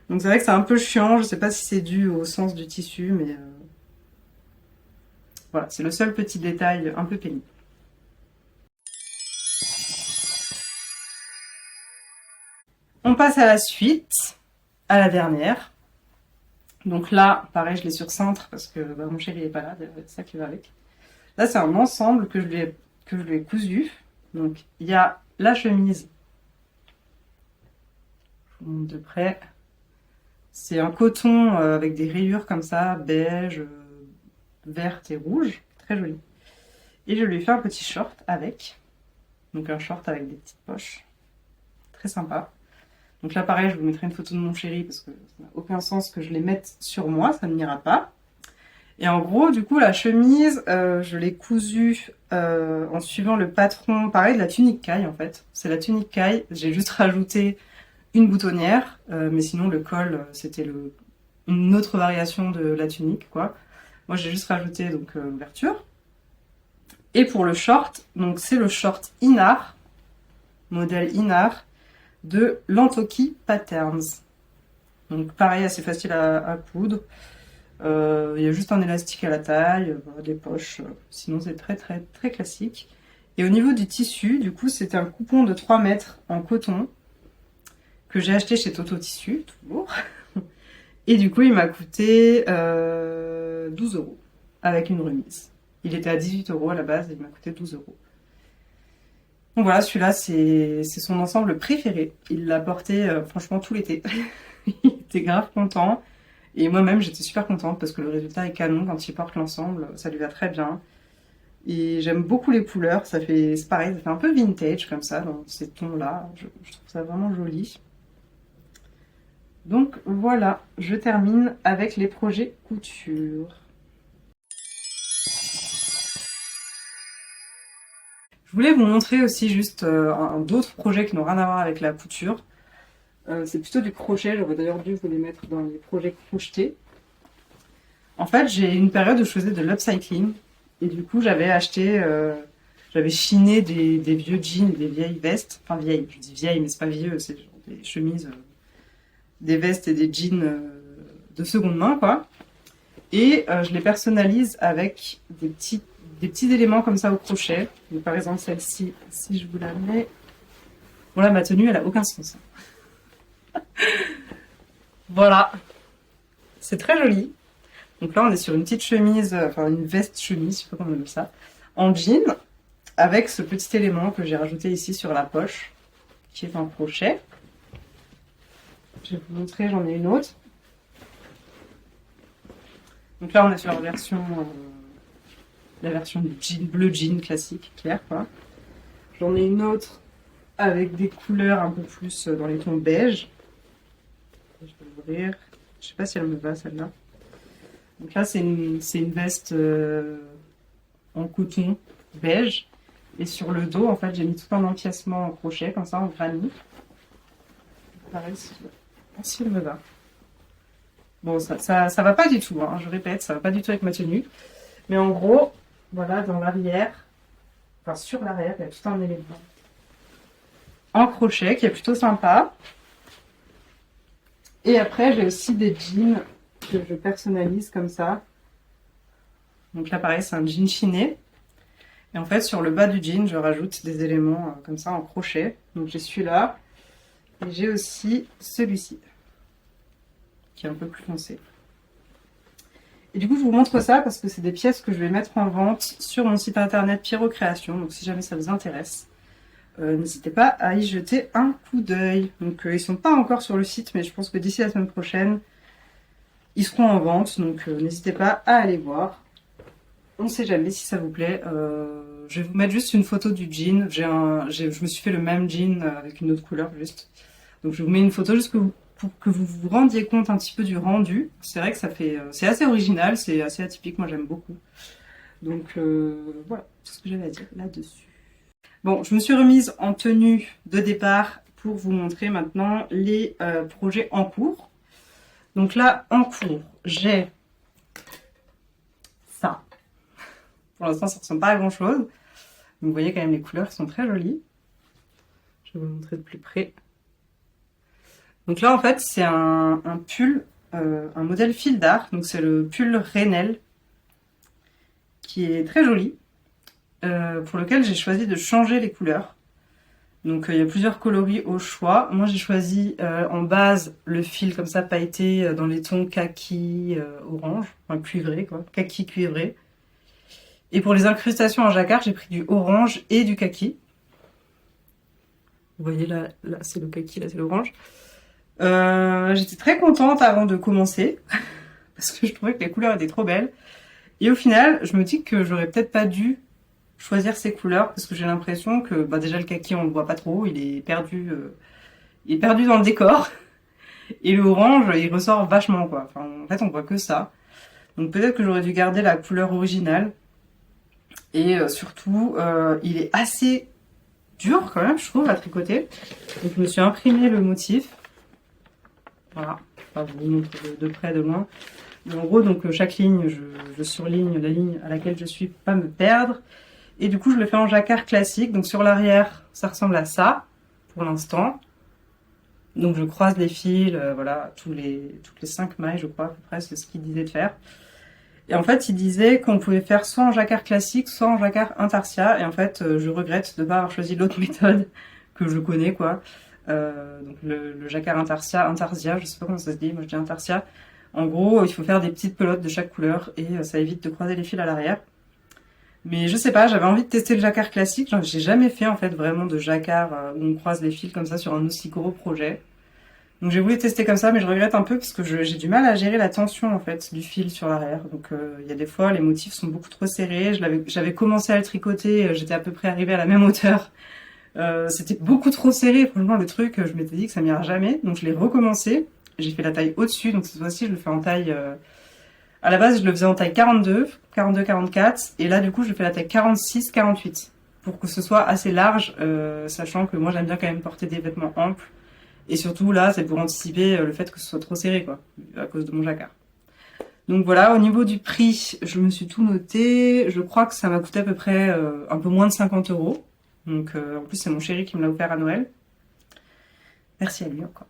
Donc, c'est vrai que c'est un peu chiant. Je sais pas si c'est dû au sens du tissu, mais... Voilà, c'est le seul petit détail un peu pénible. On passe à la suite, à la dernière. Donc là, pareil, je l'ai sur cintre parce que mon chéri n'est pas là, c'est ça qui va avec. Là, c'est un ensemble que je lui ai cousu. Donc, il y a la chemise. Je vous montre de près. C'est un coton avec des rayures comme ça, beige, verte et rouge. Très joli. Et je lui ai fait un petit short avec. Donc un short avec des petites poches. Très sympa. Donc là, pareil, je vous mettrai une photo de mon chéri parce que ça n'a aucun sens que je les mette sur moi, ça ne m'ira pas. Et en gros, du coup, la chemise, je l'ai cousue en suivant le patron, pareil, de la tunique caille en fait. C'est la tunique caille, j'ai juste rajouté une boutonnière, mais sinon le col, c'était une autre variation de la tunique, quoi. Moi, j'ai juste rajouté donc l'ouverture. Et pour le short, donc c'est le short Inar, modèle Inar, de Lantoki Patterns. Donc pareil, assez facile à coudre. Il y a juste un élastique à la taille, des poches. Sinon c'est très très très classique. Et au niveau du tissu, du coup c'était un coupon de 3 mètres en coton que j'ai acheté chez Toto Tissu, toujours. Et du coup il m'a coûté 12 € avec une remise. Il était à 18 € à la base et il m'a coûté 12 €. Donc voilà, celui-là, c'est son ensemble préféré. Il l'a porté franchement tout l'été. Il était grave content. Et moi-même, j'étais super contente parce que le résultat est canon quand il porte l'ensemble. Ça lui va très bien. Et j'aime beaucoup les couleurs. C'est pareil, ça fait un peu vintage comme ça, dans ces tons-là. Je trouve ça vraiment joli. Donc voilà, je termine avec les projets couture. Je voulais vous montrer aussi juste d'autres projets qui n'ont rien à voir avec la couture. C'est plutôt du crochet, j'aurais d'ailleurs dû vous les mettre dans les projets crochetés. En fait, j'ai une période où je faisais de l'upcycling. Et du coup, j'avais chiné des vieux jeans, des vieilles vestes. Enfin, vieilles, je dis vieilles, mais c'est pas vieux, c'est genre des chemises, des vestes et des jeans de seconde main, quoi. Et je les personnalise avec des petits éléments comme ça au crochet. Donc, par exemple, celle-ci, si je vous la mets... Bon là, ma tenue, elle a aucun sens. Voilà. C'est très joli. Donc là, on est sur une petite chemise, enfin une veste chemise, je sais pas comment on appelle ça, en jean, avec ce petit élément que j'ai rajouté ici sur la poche, qui est en crochet. Je vais vous montrer, j'en ai une autre. Donc là, on est sur la version du jean, bleu jean classique, clair, quoi. J'en ai une autre avec des couleurs un peu plus dans les tons beige. Je vais l'ouvrir. Je sais pas si elle me va, celle-là. Donc là, c'est une veste en coton beige. Et sur le dos, en fait, j'ai mis tout un empiècement en crochet, comme ça, en granit. Pareil, si elle me va. Bon, ça va pas du tout, hein, je répète, ça va pas du tout avec ma tenue. Mais en gros, voilà, dans l'arrière, enfin sur l'arrière, il y a tout un élément en crochet qui est plutôt sympa. Et après, j'ai aussi des jeans que je personnalise comme ça. Donc là, pareil, c'est un jean chiné. Et en fait, sur le bas du jean, je rajoute des éléments comme ça en crochet. Donc j'ai celui-là. Et j'ai aussi celui-ci, qui est un peu plus foncé. Et du coup, je vous montre ça parce que c'est des pièces que je vais mettre en vente sur mon site internet Pierrot Création. Donc si jamais ça vous intéresse, n'hésitez pas à y jeter un coup d'œil. Donc ils sont pas encore sur le site, mais je pense que d'ici la semaine prochaine, ils seront en vente. Donc n'hésitez pas à aller voir. On ne sait jamais si ça vous plaît. Je vais vous mettre juste une photo du jean. Je me suis fait le même jean avec une autre couleur juste. Donc je vous mets une photo juste pour que vous vous rendiez compte un petit peu du rendu. C'est vrai que c'est assez original, c'est assez atypique, moi j'aime beaucoup. Donc voilà, tout ce que j'avais à dire là-dessus. Bon, je me suis remise en tenue de départ pour vous montrer maintenant les projets en cours. Donc là, en cours, j'ai ça. Pour l'instant, ça ne ressemble pas à grand chose. Vous voyez quand même les couleurs sont très jolies. Je vais vous montrer de plus près. Donc là, en fait, c'est un pull, un modèle fil d'art. Donc c'est le pull Renel, qui est très joli, pour lequel j'ai choisi de changer les couleurs. Donc il y a plusieurs coloris au choix. Moi, j'ai choisi en base le fil comme ça pailleté dans les tons kaki, orange, enfin cuivré quoi, kaki cuivré. Et pour les incrustations en jacquard, j'ai pris du orange et du kaki. Vous voyez là c'est le kaki, là c'est l'orange. J'étais très contente avant de commencer parce que je trouvais que les couleurs étaient trop belles. Et au final, je me dis que j'aurais peut-être pas dû choisir ces couleurs parce que j'ai l'impression que déjà le kaki on le voit pas trop, il est perdu dans le décor. Et le orange, il ressort vachement quoi. Enfin, en fait, on voit que ça. Donc peut-être que j'aurais dû garder la couleur originale. Et surtout, il est assez dur quand même, je trouve, à tricoter. Donc je me suis imprimé le motif. Voilà, enfin, je vous montre de près, de loin. Mais en gros, donc chaque ligne, je surligne la ligne à laquelle je suis, pour pas me perdre. Et du coup, je le fais en jacquard classique. Donc sur l'arrière, ça ressemble à ça, pour l'instant. Donc je croise les fils, voilà, toutes les 5 mailles, je crois, à peu près, c'est ce qu'il disait de faire. Et en fait, il disait qu'on pouvait faire soit en jacquard classique, soit en jacquard intarsia. Et en fait, je regrette de ne pas avoir choisi l'autre méthode que je connais, quoi. Donc le jacquard intarsia, je sais pas comment ça se dit, moi je dis intarsia. En gros, il faut faire des petites pelotes de chaque couleur et ça évite de croiser les fils à l'arrière. Mais je sais pas, j'avais envie de tester le jacquard classique. J'ai jamais fait en fait vraiment de jacquard où on croise les fils comme ça sur un aussi gros projet. Donc j'ai voulu tester comme ça, mais je regrette un peu parce que j'ai du mal à gérer la tension en fait du fil sur l'arrière. Donc il y a des fois les motifs sont beaucoup trop serrés. J'avais commencé à le tricoter, j'étais à peu près arrivée à la même hauteur. C'était beaucoup trop serré, franchement le truc, je m'étais dit que ça m'ira jamais. Donc je l'ai recommencé, j'ai fait la taille au-dessus, donc cette fois-ci je le fais en taille... À la base je le faisais en taille 42, 44, et là du coup je fais la taille 46, 48. Pour que ce soit assez large, sachant que moi j'aime bien quand même porter des vêtements amples. Et surtout là, c'est pour anticiper le fait que ce soit trop serré, quoi, à cause de mon jacquard. Donc voilà, au niveau du prix, je me suis tout noté. Je crois que ça m'a coûté à peu près un peu moins de 50 €. Donc en plus, c'est mon chéri qui me l'a offert à Noël. Merci à lui encore.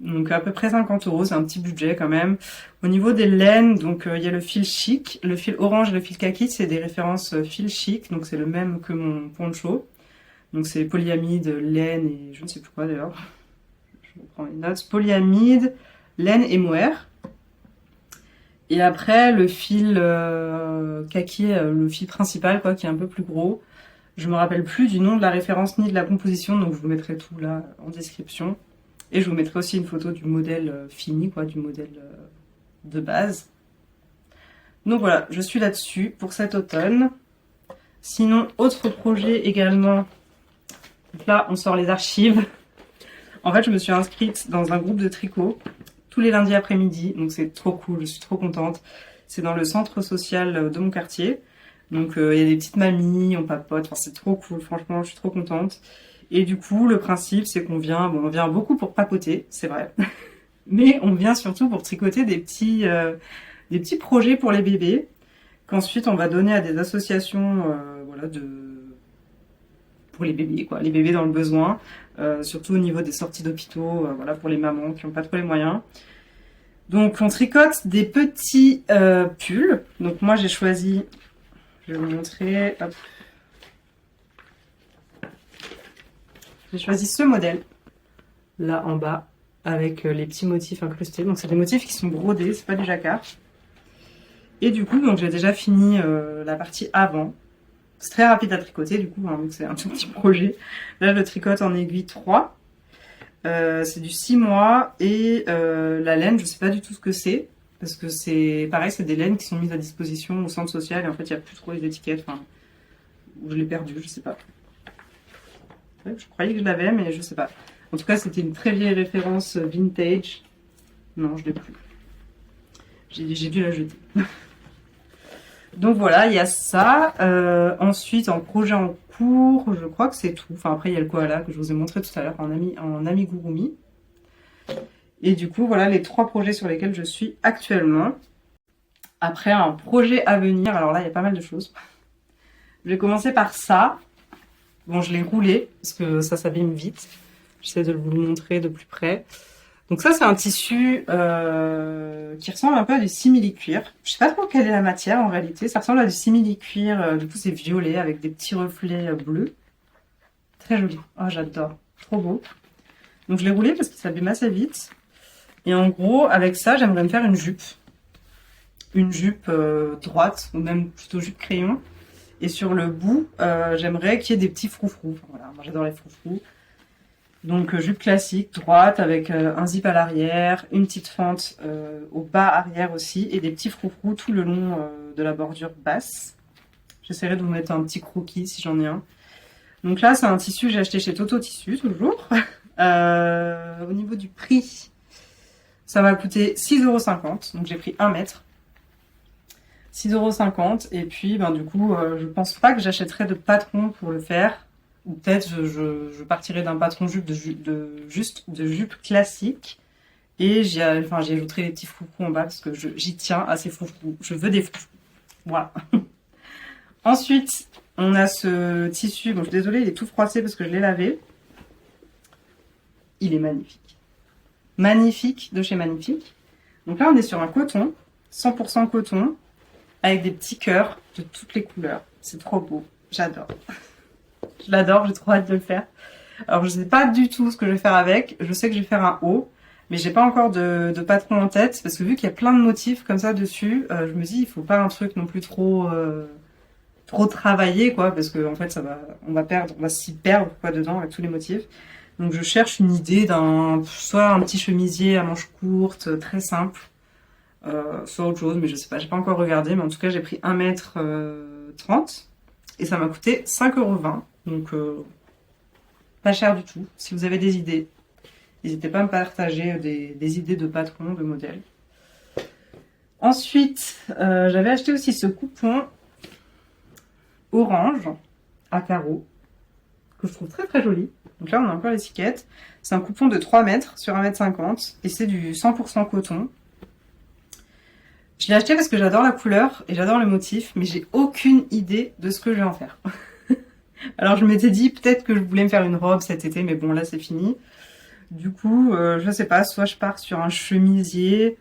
Donc à peu près 50 €, c'est un petit budget quand même. Au niveau des laines, donc il y a le fil chic, le fil orange et le fil kaki, c'est des références fil chic, donc c'est le même que mon poncho. Donc c'est polyamide, laine et je ne sais plus quoi d'ailleurs. Je reprends les notes. Polyamide, laine et mohair. Et après, le fil kaki, le fil principal, quoi, qui est un peu plus gros. Je me rappelle plus du nom de la référence ni de la composition, donc je vous mettrai tout là en description. Et je vous mettrai aussi une photo du modèle fini, quoi, du modèle de base. Donc voilà, je suis là-dessus pour cet automne. Sinon, autre projet également. Donc là, on sort les archives. En fait, je me suis inscrite dans un groupe de tricot tous les lundis après-midi. Donc c'est trop cool, je suis trop contente. C'est dans le centre social de mon quartier. Donc il y a des petites mamies, on papote, enfin, c'est trop cool, franchement, je suis trop contente. Et du coup, le principe, c'est qu'on vient, bon, on vient beaucoup pour papoter, c'est vrai. Mais on vient surtout pour tricoter des petits projets pour les bébés, qu'ensuite on va donner à des associations, voilà, pour les bébés, quoi, les bébés dans le besoin, surtout au niveau des sorties d'hôpitaux, voilà, pour les mamans qui n'ont pas trop les moyens. Donc on tricote des petits pulls. Donc moi j'ai choisi, je vais vous montrer, hop. J'ai choisi ce modèle, là en bas, avec les petits motifs incrustés. Donc c'est des motifs qui sont brodés, c'est pas du jacquard. Et du coup, donc j'ai déjà fini la partie avant. C'est très rapide à tricoter du coup, hein, donc c'est un tout petit projet. Là, je le tricote en aiguille 3. C'est du 6 mois et la laine, je sais pas du tout ce que c'est. Parce que c'est pareil, c'est des laines qui sont mises à disposition au centre social et en fait, il n'y a plus trop les étiquettes. Enfin, ou je l'ai perdu, je sais pas. Ouais, je croyais que je l'avais, mais je sais pas. En tout cas, c'était une très vieille référence vintage. Non, je l'ai plus. J'ai dû la jeter. Donc voilà, il y a ça. Ensuite, en projet en cours, je crois que c'est tout. Enfin, après, il y a le koala que je vous ai montré tout à l'heure en amigurumi. Et du coup, voilà les 3 projets sur lesquels je suis actuellement. Après, un projet à venir. Alors là, il y a pas mal de choses. Je vais commencer par ça. Bon, je l'ai roulé parce que ça s'abîme vite. J'essaie de vous le montrer de plus près. Donc ça, c'est un tissu qui ressemble un peu à du simili-cuir. Je sais pas trop quelle est la matière en réalité. Ça ressemble à du simili-cuir. Du coup, c'est violet avec des petits reflets bleus. Très joli. Oh, j'adore. Trop beau. Donc je l'ai roulé parce qu'il s'abîme assez vite. Et en gros, avec ça, j'aimerais me faire une jupe. Une jupe droite, ou même plutôt jupe crayon. Et sur le bout, j'aimerais qu'il y ait des petits froufrous. Enfin, voilà, moi j'adore les froufrous. Donc jupe classique, droite, avec un zip à l'arrière, une petite fente au bas arrière aussi, et des petits froufrous tout le long de la bordure basse. J'essaierai de vous mettre un petit croquis si j'en ai un. Donc là, c'est un tissu que j'ai acheté chez Toto Tissu, toujours. Au niveau du prix, ça m'a coûté 6,50 €, donc j'ai pris 1 mètre. 6,50 €, et puis ben, du coup, je pense pas que j'achèterai de patron pour le faire. Ou peut-être je partirai d'un patron jupe de jupe classique et j'y ajouterai les petits froufrous en bas parce que j'y tiens à ces froufrous. Je veux des froufrous. Voilà. Ensuite, on a ce tissu. Bon, je suis désolée, il est tout froissé parce que je l'ai lavé. Il est magnifique. Magnifique de chez Magnifique. Donc là, on est sur un coton, 100% coton, avec des petits cœurs de toutes les couleurs. C'est trop beau. J'adore. Je l'adore, j'ai trop hâte de le faire. Alors, je sais pas du tout ce que je vais faire avec. Je sais que je vais faire un haut, mais j'ai pas encore de patron en tête parce que vu qu'il y a plein de motifs comme ça dessus, je me dis il faut pas un truc non plus trop travaillé, quoi, parce que en fait on va s'y perdre quoi dedans avec tous les motifs. Donc je cherche une idée soit un petit chemisier à manches courtes, très simple, soit autre chose, mais je sais pas, j'ai pas encore regardé, mais en tout cas j'ai pris 1,30 m et ça m'a coûté 5,20 €. Donc, pas cher du tout. Si vous avez des idées, n'hésitez pas à me partager des idées de patrons, de modèles. Ensuite, j'avais acheté aussi ce coupon orange à carreaux que je trouve très très joli. Donc là, on a encore l'étiquette. C'est un coupon de 3 mètres sur 1,50 m et c'est du 100% coton. Je l'ai acheté parce que j'adore la couleur et j'adore le motif, mais j'ai aucune idée de ce que je vais en faire. Alors je m'étais dit peut-être que je voulais me faire une robe cet été, mais bon là c'est fini. Du coup, je sais pas, soit je pars sur un chemisier.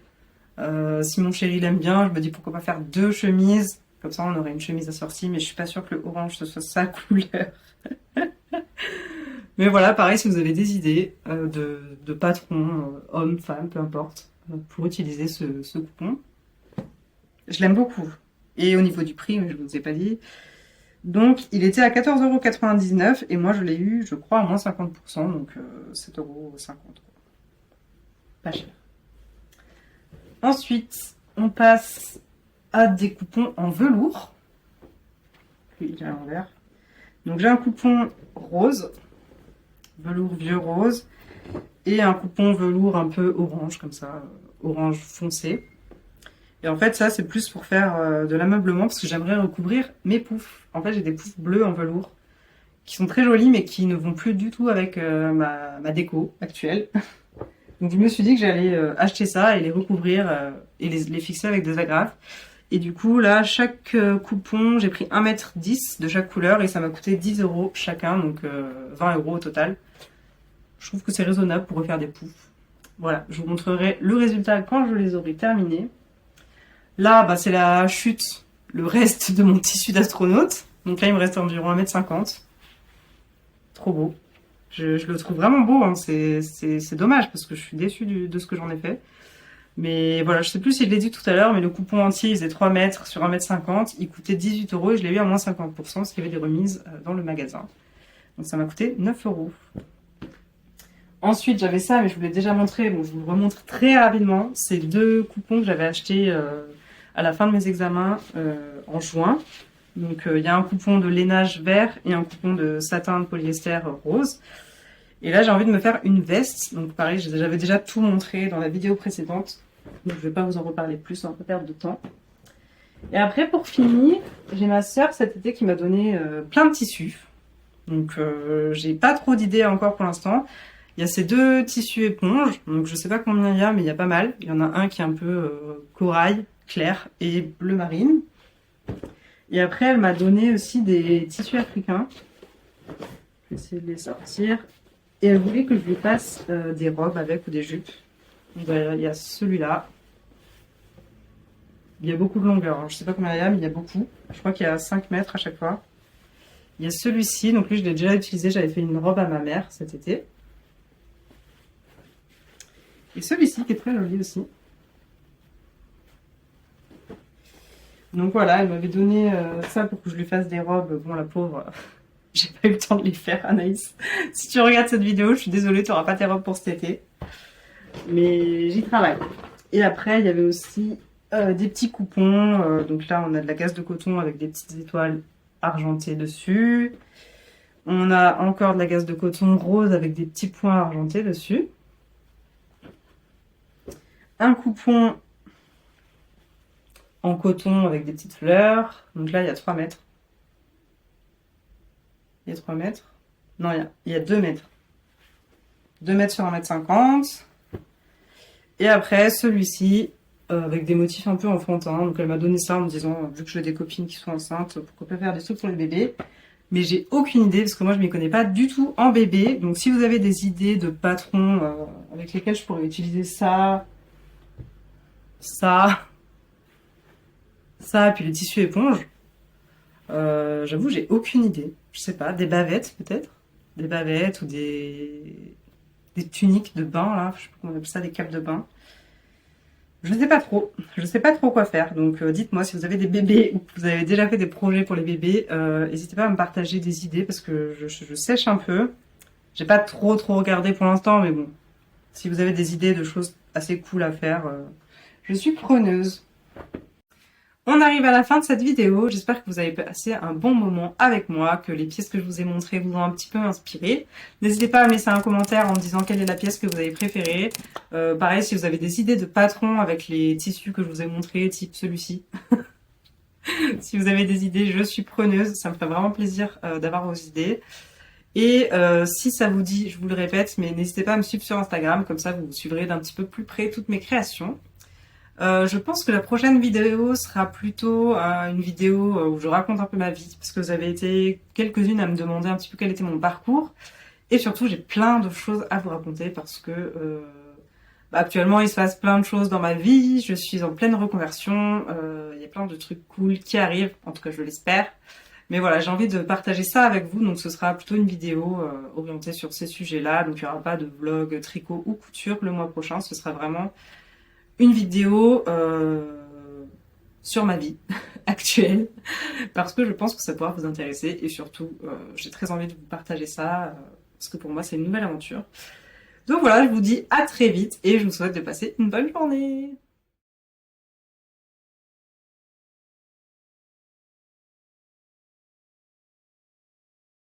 Si mon chéri l'aime bien, je me dis pourquoi pas faire 2 chemises. Comme ça on aurait une chemise assortie, mais je suis pas sûre que le orange ce soit sa couleur. Mais voilà, pareil, si vous avez des idées de patrons, hommes, femmes, peu importe, pour utiliser ce coupon. Je l'aime beaucoup. Et au niveau du prix, mais je vous ai pas dit. Donc, il était à 14,99 € et moi, je l'ai eu, je crois, à moins 50%, donc 7,50 €. Pas cher. Ensuite, on passe à des coupons en velours. Puis, il est à l'envers. Donc, j'ai un coupon rose, velours vieux rose, et un coupon velours un peu orange, comme ça, orange foncé. Et en fait, ça, c'est plus pour faire de l'ameublement, parce que j'aimerais recouvrir mes poufs. En fait, j'ai des poufs bleus en velours, qui sont très jolis, mais qui ne vont plus du tout avec ma déco actuelle. Donc, je me suis dit que j'allais acheter ça et les recouvrir et les fixer avec des agrafes. Et du coup, là, chaque coupon, j'ai pris 1,10 m de chaque couleur et ça m'a coûté 10 € chacun, donc 20 € au total. Je trouve que c'est raisonnable pour refaire des poufs. Voilà, je vous montrerai le résultat quand je les aurai terminés. Là, bah, c'est la chute, le reste de mon tissu d'astronaute. Donc là, il me reste environ 1,50 m. Trop beau. Je le trouve vraiment beau, hein. C'est dommage parce que je suis déçue de ce que j'en ai fait. Mais voilà, je sais plus si je l'ai dit tout à l'heure, mais le coupon entier, il faisait 3 mètres sur 1,50 m. Il coûtait 18 € et je l'ai eu à moins 50%, parce qu'il y avait des remises dans le magasin. Donc ça m'a coûté 9 €. Ensuite, j'avais ça, mais je vous l'ai déjà montré. Bon, je vous le remontre très rapidement. C'est 2 coupons que j'avais achetés à la fin de mes examens en juin. Donc, il y a un coupon de lainage vert et un coupon de satin de polyester rose. Et là, j'ai envie de me faire une veste. Donc, pareil, j'avais déjà tout montré dans la vidéo précédente. Donc, je vais pas vous en reparler plus, on va pas perdre de temps. Et après, pour finir, j'ai ma sœur cet été qui m'a donné plein de tissus. Donc, j'ai pas trop d'idées encore pour l'instant. Il y a ces 2 tissus éponges. Donc, je sais pas combien il y a, mais il y a pas mal. Il y en a un qui est un peu corail, clair, et bleu marine. Et après, elle m'a donné aussi des tissus africains. Je vais essayer de les sortir. Et elle voulait que je lui fasse des robes avec ou des jupes. Donc, il y a celui-là. Il y a beaucoup de longueur. Je sais pas combien il y a, mais il y a beaucoup. Je crois qu'il y a 5 mètres à chaque fois. Il y a celui-ci. Donc lui, je l'ai déjà utilisé. J'avais fait une robe à ma mère cet été. Et celui-ci qui est très joli aussi. Donc voilà, elle m'avait donné ça pour que je lui fasse des robes. Bon, la pauvre, j'ai pas eu le temps de les faire, Anaïs. Si tu regardes cette vidéo, je suis désolée, tu n'auras pas tes robes pour cet été. Mais j'y travaille. Et après, il y avait aussi des petits coupons. Donc là, on a de la gaze de coton avec des petites étoiles argentées dessus. On a encore de la gaze de coton rose avec des petits points argentés dessus. Un coupon en coton avec des petites fleurs. Donc là, il y a 3 mètres. Il y a 3 mètres. Non, il y a 2 mètres. 2 mètres sur 1,50 m. Et après, celui-ci, avec des motifs un peu enfantins. Donc elle m'a donné ça en me disant, vu que j'ai des copines qui sont enceintes, pourquoi pas faire des trucs pour les bébés. Mais j'ai aucune idée, parce que moi, je m'y connais pas du tout en bébé. Donc si vous avez des idées de patrons avec lesquels je pourrais utiliser ça, puis les tissus éponges, j'avoue, j'ai aucune idée. Je sais pas, des bavettes peut-être. Des bavettes ou des tuniques de bain, là. Je sais pas comment on appelle ça, des capes de bain. Je sais pas trop. Je sais pas trop quoi faire. Donc dites-moi si vous avez des bébés ou que vous avez déjà fait des projets pour les bébés. N'hésitez pas à me partager des idées parce que je sèche un peu. J'ai pas trop regardé pour l'instant, mais bon. Si vous avez des idées de choses assez cool à faire, je suis preneuse. On arrive à la fin de cette vidéo, j'espère que vous avez passé un bon moment avec moi, que les pièces que je vous ai montrées vous ont un petit peu inspiré. N'hésitez pas à me laisser un commentaire en me disant quelle est la pièce que vous avez préférée. Pareil, si vous avez des idées de patrons avec les tissus que je vous ai montrés, type celui-ci. Si vous avez des idées, je suis preneuse, ça me ferait vraiment plaisir d'avoir vos idées. Et si ça vous dit, je vous le répète, mais n'hésitez pas à me suivre sur Instagram, comme ça vous suivrez d'un petit peu plus près toutes mes créations. Je pense que la prochaine vidéo sera plutôt une vidéo où je raconte un peu ma vie, parce que vous avez été quelques-unes à me demander un petit peu quel était mon parcours. Et surtout, j'ai plein de choses à vous raconter, parce que actuellement, il se passe plein de choses dans ma vie, je suis en pleine reconversion, il y a plein de trucs cool qui arrivent, en tout cas je l'espère. Mais voilà, j'ai envie de partager ça avec vous, donc ce sera plutôt une vidéo orientée sur ces sujets-là. Donc il n'y aura pas de vlog tricot ou couture le mois prochain, ce sera vraiment une vidéo sur ma vie actuelle, parce que je pense que ça pourra vous intéresser, et surtout, j'ai très envie de vous partager ça, parce que pour moi, c'est une nouvelle aventure. Donc voilà, je vous dis à très vite, et je vous souhaite de passer une bonne journée.